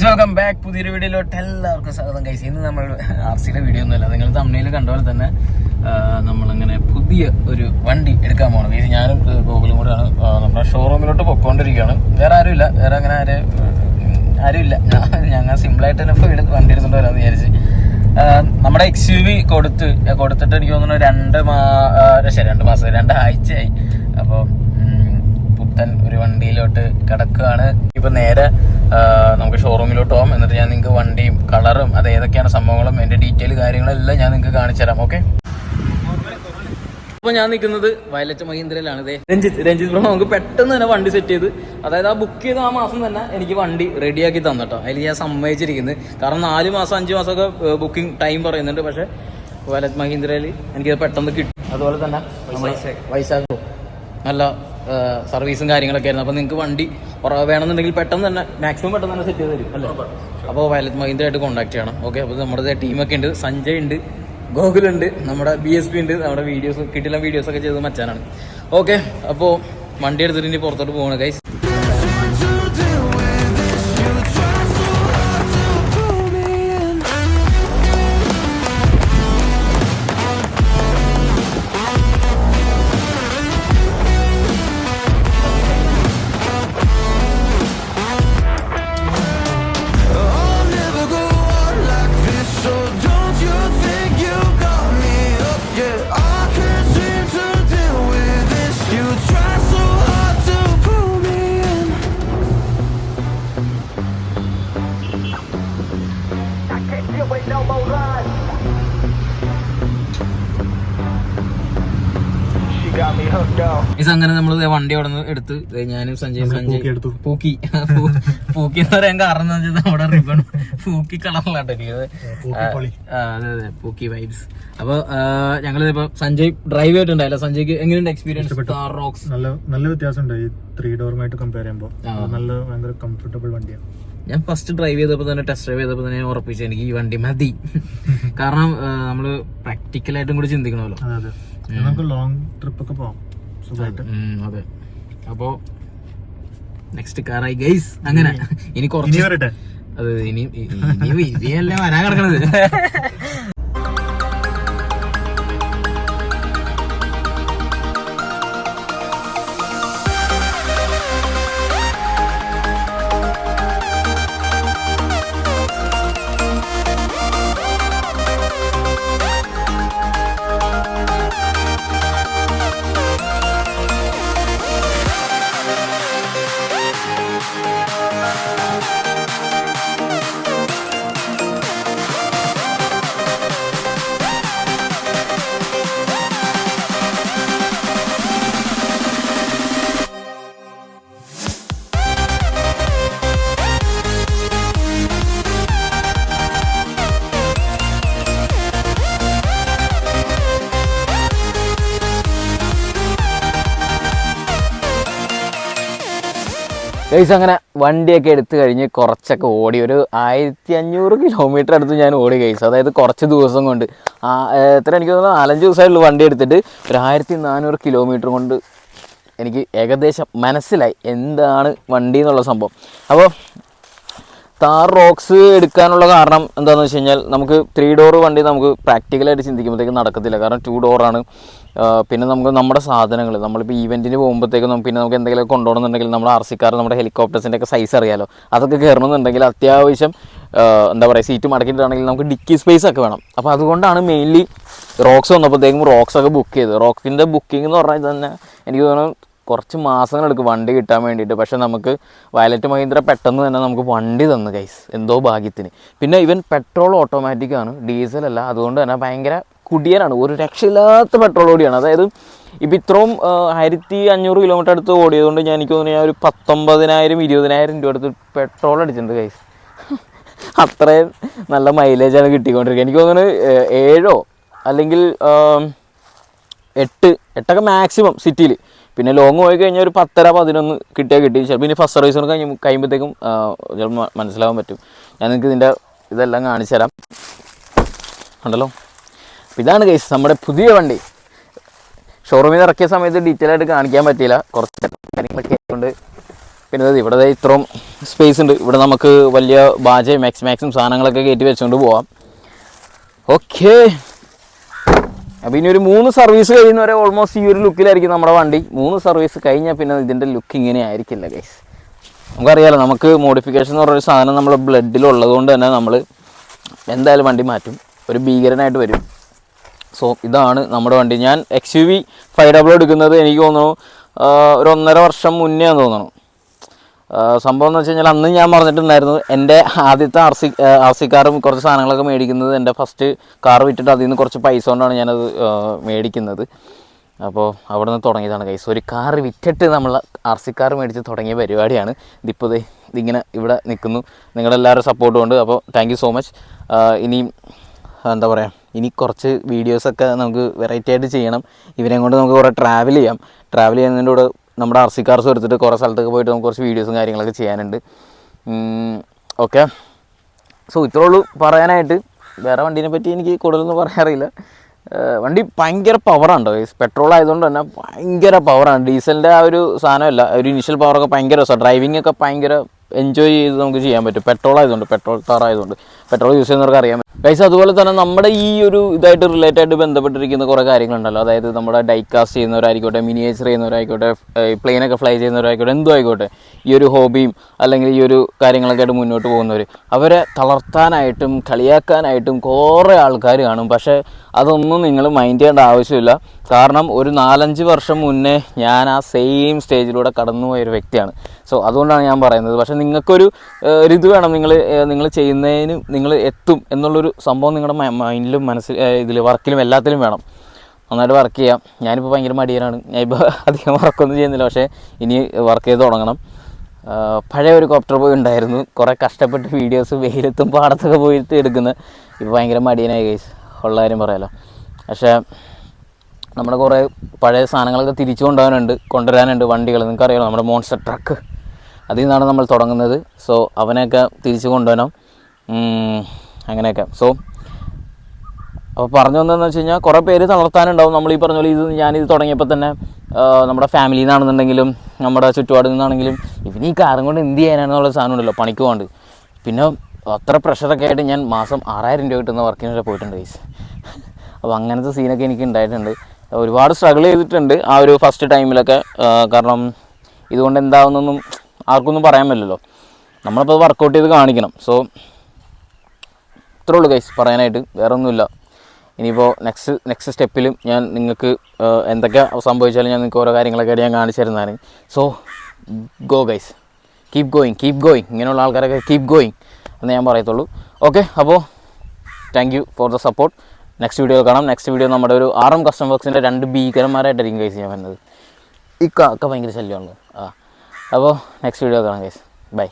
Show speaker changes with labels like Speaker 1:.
Speaker 1: Guys welcome back. പുതിയൊരു വീഡിയോയിലോട്ട് എല്ലാവർക്കും സ്വാഗതം. ഗൈസ് ഇന്ന് നമ്മൾ RCയുടെ വീഡിയോ ഒന്നുമല്ല, നിങ്ങൾ തമിഴിൽ കണ്ട പോലെ തന്നെ നമ്മളങ്ങനെ പുതിയ ഒരു വണ്ടി എടുക്കാൻ പോകണം. ഗൈസ് ഞാനും ഗോകുലും കൂടെയാണ് നമ്മുടെ ഷോറൂമിലോട്ട് പൊക്കോണ്ടിരിക്കുകയാണ്. വേറെ ആരുമില്ല, വേറെ അങ്ങനെ ആരുമില്ല. ഞങ്ങൾ സിമ്പിളായിട്ട് തന്നെ ഇപ്പോൾ വണ്ടി എടുത്തുകൊണ്ട് വരാമെന്ന് വിചാരിച്ച് നമ്മുടെ XUV കൊടുത്തിട്ട് എനിക്ക് തോന്നുന്നു 2 മാസം 2 ആഴ്ചയായി. അപ്പോൾ പുത്തൻ ഒരു വണ്ടിയിലോട്ട് കിടക്കുകയാണ്. ഇപ്പൊ നേരെ നമുക്ക് ഷോറൂമിലോട്ട് പോകാം. എന്നിട്ട് ഞാൻ നിങ്ങൾക്ക് വണ്ടിയും കളറും അത് ഏതൊക്കെയാണ് സംഭവങ്ങളും അതിന്റെ ഡീറ്റെയിൽ കാര്യങ്ങളെല്ലാം ഞാൻ നിങ്ങൾക്ക് കാണിച്ചു തരാം. ഓക്കെ, അപ്പോൾ ഞാൻ നിൽക്കുന്നത് വയലറ്റ് മഹീന്ദ്രയിലാണ്. രഞ്ജിത്ത് ബ്രോ നമുക്ക് പെട്ടെന്ന് തന്നെ വണ്ടി സെറ്റ് ചെയ്ത്, അതായത് ആ ബുക്ക് ചെയ്ത ആ മാസം തന്നെ എനിക്ക് വണ്ടി റെഡിയാക്കി തന്നിട്ടോ. അതിൽ ഞാൻ സമ്മതിച്ചിരിക്കുന്നത്, കാരണം 4 മാസം 5 മാസമൊക്കെ ബുക്കിംഗ് ടൈം പറയുന്നുണ്ട്. പക്ഷേ വയലറ്റ് മഹീന്ദ്രയിൽ എനിക്കത് പെട്ടെന്ന് കിട്ടി. അതുപോലെ തന്നെ വൈശാഖ് നല്ല സർവീസും കാര്യങ്ങളൊക്കെ ആയിരുന്നു. അപ്പോൾ നിങ്ങൾക്ക് വണ്ടി വേണമെന്നുണ്ടെങ്കിൽ പെട്ടെന്ന് തന്നെ മാക്സിമം പെട്ടെന്ന് തന്നെ സെറ്റ് ചെയ്ത് തരും അല്ലേ. അപ്പോൾ വയലറ്റ് മഹീന്ദ്രയായിട്ട് കോൺടാക്ട് ചെയ്യണം. ഓക്കെ, അപ്പോൾ നമ്മുടെ ടീമൊക്കെ ഉണ്ട്. സഞ്ജയ് ഉണ്ട്, ഗോകുലുണ്ട്, നമ്മുടെ BSP ഉണ്ട്. നമ്മുടെ കിട്ടില്ല വീഡിയോസൊക്കെ ചെയ്ത് മച്ചാനാണ്. ഓക്കെ, അപ്പോൾ വണ്ടി എടുത്തിട്ട് ഇനി പുറത്തോട്ട് പോകണം ഗൈസ്. അങ്ങനെ നമ്മൾ വണ്ടി അവിടെ നിന്ന് എടുത്ത് ഞാനും സഞ്ജയ് പൂക്കി എന്ന് പറയാൻ കാരണം എന്താ വെച്ചാൽ നമ്മുടെ റിബൺ പൂക്കി കളറിലാട്ടിരിക്കുന്നത്. അതെ, പൂക്കി വൈബ്സ്. അപ്പൊ ഞങ്ങളിപ്പോ സഞ്ജയ് ഡ്രൈവ് ചെയ്തിട്ടുണ്ടായില്ല. സഞ്ജയ്ക്ക് എങ്ങനെയുണ്ട് എക്സ്പീരിയൻസ്? റോക്സ്
Speaker 2: നല്ല വ്യത്യാസമുണ്ട് ഈ 3 ഡോറുമായിട്ട് കമ്പയർ ചെയ്യുമ്പോൾ. ഭയങ്കര കംഫർട്ടബിൾ വണ്ടിയാണ്.
Speaker 1: ഞാൻ ഫസ്റ്റ് ഡ്രൈവ് ചെയ്തപ്പോൾ തന്നെ ടെസ്റ്റ് ഡ്രൈവ് ചെയ്തപ്പോൾ തന്നെ ഉറപ്പിച്ചു എനിക്ക് ഈ വണ്ടി മതി. കാരണം നമ്മള് പ്രാക്ടിക്കലായിട്ടും കൂടി ചിന്തിക്കണമല്ലോ.
Speaker 2: നമുക്ക് ലോങ് ട്രിപ്പ് ഒക്കെ പോവാം.
Speaker 1: അതെ, അപ്പോ നെക്സ്റ്റ് കാറായി ഗൈസ്. അങ്ങനെ ഇനി കുറച്ച് അതെ ഇനിയല്ലേ വരാൻ കിടക്കണത്. ഗൈസ് അങ്ങനെ വണ്ടിയൊക്കെ എടുത്തു കഴിഞ്ഞ് കുറച്ചൊക്കെ ഓടി, ഒരു 1500 കിലോമീറ്റർ അടുത്ത് ഞാൻ ഓടി ഗൈസ്. അതായത് കുറച്ച് ദിവസം കൊണ്ട് എത്ര എനിക്ക് തോന്നുന്നു 4-5 ദിവസമായിട്ടുള്ളൂ വണ്ടി എടുത്തിട്ട്. ഒരു 1400 കിലോമീറ്റർ കൊണ്ട് എനിക്ക് ഏകദേശം മനസ്സിലായി എന്താണ് വണ്ടി എന്നുള്ള സംഭവം. അപ്പോൾ താർ റോക്സ് എടുക്കാനുള്ള കാരണം എന്താണെന്ന് വെച്ച് കഴിഞ്ഞാൽ, നമുക്ക് 3 ഡോർ വണ്ടി നമുക്ക് പ്രാക്ടിക്കലായിട്ട് ചിന്തിക്കുമ്പോഴത്തേക്കും നടക്കത്തില്ല. കാരണം 2 ഡോറാണ്. പിന്നെ നമുക്ക് നമ്മുടെ സാധനങ്ങൾ നമ്മളിപ്പോൾ ഈവെൻറ്റിന് പോകുമ്പോഴത്തേക്കും പിന്നെ നമുക്ക് എന്തെങ്കിലും കൊണ്ടുപോകണമെന്നുണ്ടെങ്കിൽ നമ്മുടെ RC കാർ, നമ്മുടെ ഹെലികോപ്റ്റേഴ്സിൻ്റെ ഒക്കെ സൈസ് അറിയാലോ. അതൊക്കെ കയറണമെന്നുണ്ടെങ്കിൽ അത്യാവശ്യം എന്താ പറയുക, സീറ്റ് മടക്കിയിട്ടാണെങ്കിൽ നമുക്ക് ഡിക്കി സ്പേസ് ഒക്കെ വേണം. അപ്പോൾ അതുകൊണ്ടാണ് മെയിൻലി റോക്സ് വന്നപ്പോഴത്തേക്കും റോക്സൊക്കെ ബുക്ക് ചെയ്തത്. റോക്സിൻ്റെ ബുക്കിംഗ് എന്ന് പറഞ്ഞാൽ തന്നെ എനിക്ക് തോന്നുന്നു കുറച്ച് മാസങ്ങളെടുക്കും വണ്ടി കിട്ടാൻ വേണ്ടിയിട്ട്. പക്ഷേ നമുക്ക് വയലറ്റ് മഹീന്ദ്ര പെട്ടെന്ന് തന്നെ നമുക്ക് വണ്ടി തന്നു ഗൈസ്, എന്തോ ഭാഗ്യത്തിന്. പിന്നെ ഇവൻ പെട്രോൾ ഓട്ടോമാറ്റിക്കാണ്, ഡീസലല്ല. അതുകൊണ്ട് തന്നെ ഭയങ്കര കുടിയനാണ്, ഒരു രക്ഷയില്ലാത്ത പെട്രോൾ ഓടിയാണ്. അതായത് ഇപ്പം ഇത്രയും 1500 കിലോമീറ്റർ അടുത്ത് ഓടിയതുകൊണ്ട് എനിക്ക് തോന്നുന്നു ഞാൻ ഒരു 19,000-20,000 രൂപ അടുത്ത് പെട്രോൾ അടിച്ചിട്ടുണ്ട് ഗൈസ്. അത്രയും നല്ല മൈലേജാണ് കിട്ടിക്കൊണ്ടിരിക്കുക. എനിക്ക് തോന്നുന്നു 7 അല്ലെങ്കിൽ 8 മാക്സിമം സിറ്റിയിൽ. പിന്നെ ലോങ് പോയി കഴിഞ്ഞാൽ ഒരു 10-11 കിട്ടിയാൽ കിട്ടി. ചിലപ്പോൾ ഇനി ഫസ്റ്റ് സർവീസ് കഴിയുമ്പോഴത്തേക്കും ചിലപ്പോൾ മനസ്സിലാവാൻ പറ്റും. ഞാൻ നിങ്ങൾക്ക് ഇതിൻ്റെ ഇതെല്ലാം കാണിച്ചു തരാം. ഉണ്ടല്ലോ, ഇതാണ് ഗൈസ് നമ്മുടെ പുതിയ വണ്ടി. ഷോറൂമിൽ നിന്ന് ഇറക്കിയ സമയത്ത് ഡീറ്റെയിൽ ആയിട്ട് കാണിക്കാൻ പറ്റിയില്ല, കുറച്ച് കാര്യങ്ങളൊക്കെ ആയതുകൊണ്ട് പിന്നെ ഇവിടെ ഇത്രയും സ്പേസ് ഉണ്ട്. ഇവിടെ നമുക്ക് വലിയ ബാജയും മാക്സും സാധനങ്ങളൊക്കെ കയറ്റി വെച്ചുകൊണ്ട് പോവാം. ഓക്കെ, അപ്പോൾ ഇനി ഒരു 3 സർവീസ് കഴിയുന്നവരെ ഓൾമോസ്റ്റ് ഈ ഒരു ലുക്കിലായിരിക്കും നമ്മുടെ വണ്ടി. 3 സർവീസ് കഴിഞ്ഞാൽ പിന്നെ ഇതിൻ്റെ ലുക്ക് ഇങ്ങനെ ആയിരിക്കില്ല ഗൈസ്. നമുക്കറിയാലോ, നമുക്ക് മോഡിഫിക്കേഷൻ എന്ന് പറഞ്ഞൊരു സാധനം നമ്മൾ ബ്ലഡിലുള്ളത് കൊണ്ട് തന്നെ നമ്മൾ എന്തായാലും വണ്ടി മാറ്റും, ഒരു ഭീകരനായിട്ട് വരും. സോ ഇതാണ് നമ്മുടെ വണ്ടി. ഞാൻ XUV 500 എടുക്കുന്നത് എനിക്ക് തോന്നുന്നു ഒരു 1.5 വർഷം മുന്നേ തോന്നുന്നു. സംഭവം എന്ന് വെച്ച് കഴിഞ്ഞാൽ അന്ന് ഞാൻ പറഞ്ഞിട്ടുണ്ടായിരുന്നു, എൻ്റെ ആദ്യത്തെ ആർ സി കാറും കുറച്ച് സാധനങ്ങളൊക്കെ മേടിക്കുന്നത് എൻ്റെ ഫസ്റ്റ് കാർ വിറ്റിട്ട് അതിൽ നിന്ന് കുറച്ച് പൈസ കൊണ്ടാണ് ഞാനത് മേടിക്കുന്നത്. അപ്പോൾ അവിടെ നിന്ന് തുടങ്ങിയതാണ് ഗൈസ്. ഒരു കാർ വിറ്റിട്ട് നമ്മൾ RC കാർ മേടിച്ച് തുടങ്ങിയ പരിപാടിയാണ്. ഇതിപ്പോൾ ഇതിങ്ങനെ ഇവിടെ നിൽക്കുന്നു, നിങ്ങളെല്ലാവരും സപ്പോർട്ട് കൊണ്ട്. അപ്പോൾ താങ്ക് യു സോ മച്ച്. ഇനിയും എന്താ പറയുക, ഇനി കുറച്ച് വീഡിയോസൊക്കെ നമുക്ക് വെറൈറ്റി ആയിട്ട് ചെയ്യണം. ഇവരെയും കൊണ്ട് നമുക്ക് കുറേ ട്രാവൽ ചെയ്യുന്നതിൻ്റെ കൂടെ നമ്മുടെ RC കാർസ് എടുത്തിട്ട് കുറേ സ്ഥലത്തൊക്കെ പോയിട്ട് നമുക്ക് കുറച്ച് വീഡിയോസും കാര്യങ്ങളൊക്കെ ചെയ്യാനുണ്ട്. ഓക്കെ, സോ ഇത്രേ ഉള്ളൂ പറയാനായിട്ട്. വേറെ വണ്ടീനെ പറ്റി എനിക്ക് കൂടുതലൊന്നും പറയാറില്ല. വണ്ടി ഭയങ്കര പവറാണ് കേട്ടോ. പെട്രോൾ ആയതുകൊണ്ട് തന്നെ ഭയങ്കര പവറാണ്. ഡീസലിൻ്റെ ആ ഒരു സാധനമല്ല, ഒരു ഇനിഷ്യൽ പവറൊക്കെ ഭയങ്കര രസമാണ്. ഡ്രൈവിംഗ് ഒക്കെ ഭയങ്കര എൻജോയ് ചെയ്ത് നമുക്ക് ചെയ്യാൻ പറ്റും. പെട്രോൾ ആയതുകൊണ്ട്, പെട്രോൾ കാർ ആയതുകൊണ്ട്, പെട്രോൾ യൂസ് ചെയ്യുന്നവർക്ക് അറിയാൻ പറ്റും ഗൈസ്. അതുപോലെ തന്നെ നമ്മുടെ ഈ ഒരു ഇതായിട്ട് റിലേറ്റായിട്ട് ബന്ധപ്പെട്ടിരിക്കുന്ന കുറേ കാര്യങ്ങളുണ്ടല്ലോ. അതായത് നമ്മുടെ ഡൈകാസ്റ്റ് ചെയ്യുന്നവരായിക്കോട്ടെ, മിനിയേച്ചർ ചെയ്യുന്നവരായിക്കോട്ടെ, പ്ലെയിനൊക്കെ ഫ്ലൈ ചെയ്യുന്നവരായിക്കോട്ടെ, എന്തും ആയിക്കോട്ടെ, ഈ ഒരു ഹോബിയും അല്ലെങ്കിൽ ഈ ഒരു കാര്യങ്ങളൊക്കെ ആയിട്ട് മുന്നോട്ട് പോകുന്നവർ, അവരെ തളർത്താനായിട്ടും കളിയാക്കാനായിട്ടും കുറേ ആൾക്കാർ കാണും. പക്ഷേ അതൊന്നും നിങ്ങൾ മൈൻഡ് ചെയ്യേണ്ട ആവശ്യമില്ല. കാരണം ഒരു 4-5 വർഷം മുന്നേ ഞാൻ ആ സെയിം സ്റ്റേജിലൂടെ കടന്നുപോയൊരു വ്യക്തിയാണ്. സോ അതുകൊണ്ടാണ് ഞാൻ പറയുന്നത്. പക്ഷേ നിങ്ങൾക്കൊരു ഇത് വേണം, നിങ്ങൾ ചെയ്യുന്നതിന് നിങ്ങൾ എത്തും എന്നുള്ളൊരു സംഭവം നിങ്ങളുടെ മൈൻഡിലും ഇതിൽ വർക്കിലും എല്ലാത്തിലും വേണം. നന്നായിട്ട് വർക്ക് ചെയ്യാം. ഞാനിപ്പോൾ ഭയങ്കര മടിയനാണ്, ഞാനിപ്പോൾ അധികം വർക്കൊന്നും ചെയ്യുന്നില്ല. പക്ഷേ ഇനി വർക്ക് ചെയ്ത് തുടങ്ങണം. പഴയ ഒരു കോപ്റ്റർ ബോയ് ഉണ്ടായിരുന്നു, കുറേ കഷ്ടപ്പെട്ട് വീഡിയോസ് വെയിലത്തും പാടത്തൊക്കെ പോയിട്ട് എടുക്കുന്നത്. ഇപ്പോൾ ഭയങ്കര മടിയനായി ഗൈസ്, ഉള്ള കാര്യം പറയാമല്ലോ. പക്ഷേ നമ്മുടെ കുറേ പഴയ സാധനങ്ങളൊക്കെ തിരിച്ചു കൊണ്ടുവരാനുണ്ട് വണ്ടികൾ. നിങ്ങൾക്കറിയാമല്ലോ, നമ്മുടെ മോൺസ്റ്റർ ട്രക്ക്, അതിൽ നിന്നാണ് നമ്മൾ തുടങ്ങുന്നത്. സോ അവനെയൊക്കെ തിരിച്ചു കൊണ്ടുവരണം, അങ്ങനെയൊക്കെ. സോ അപ്പോൾ പറഞ്ഞു വന്നതെന്ന് വെച്ച് കഴിഞ്ഞാൽ കുറേ പേര് തളർത്താനുണ്ടാവും. നമ്മൾ ഈ പറഞ്ഞ പോലെ ഞാനിത് തുടങ്ങിയപ്പോൾ തന്നെ നമ്മുടെ ഫാമിലിയിൽ നിന്നാണെന്നുണ്ടെങ്കിലും നമ്മുടെ ചുറ്റുപാടിൽ നിന്നാണെങ്കിലും ഇവന് ഈ കാറും കൊണ്ട് എന്ത് ചെയ്യാനാണെന്നുള്ള സാധനം ഉണ്ടല്ലോ, പണിക്ക് പോകാണ്ട്. പിന്നെ അത്ര പ്രഷറൊക്കെ ആയിട്ട് ഞാൻ മാസം 6000 രൂപ കിട്ടുന്ന വർക്കിനൊക്കെ പോയിട്ടുണ്ട് ഗൈസ്. അപ്പോൾ അങ്ങനത്തെ സീനൊക്കെ എനിക്ക് ഉണ്ടായിട്ടുണ്ട്. ഒരുപാട് സ്ട്രഗിൾ ചെയ്തിട്ടുണ്ട് ആ ഒരു ഫസ്റ്റ് ടൈമിലൊക്കെ. കാരണം ഇതുകൊണ്ട് എന്താവുന്നൊന്നും ആർക്കൊന്നും പറയാൻ പറ്റില്ലല്ലോ, നമ്മളിപ്പോൾ വർക്കൗട്ട് ചെയ്ത് കാണിക്കണം. സോ ഇത്രേ ഉള്ളൂ ഗൈസ് പറയാനായിട്ട്, വേറെ ഒന്നുമില്ല. ഇനിയിപ്പോൾ നെക്സ്റ്റ് സ്റ്റെപ്പിലും ഞാൻ നിങ്ങൾക്ക് എന്തൊക്കെ സംഭവിച്ചാലും ഞാൻ നിങ്ങൾക്ക് ഓരോ കാര്യങ്ങളൊക്കെ ആയിട്ട് ഞാൻ കാണിച്ചു തരുന്നതാണ്. So go guys, keep going. ഇങ്ങനെയുള്ള ആൾക്കാരൊക്കെ കീപ് ഗോയിങ് എന്ന് ഞാൻ പറയത്തുള്ളൂ. ഓക്കെ, അപ്പോൾ thank you for the support. Next വീഡിയോയിൽ കാണാം. നെക്സ്റ്റ് വീഡിയോ നമ്മുടെ ഒരു RM കസ്റ്റം വർക്സിൻ്റെ 2 ഭീകരന്മാരായിട്ടായിരിക്കും ഗൈസ് ഞാൻ വരുന്നത്. ഈ കാക്ക ഭയങ്കര ശല്യമാണ്. അപ്പോൾ നെക്സ്റ്റ് വീഡിയോ കാണാം ഗൈസ്, ബൈ.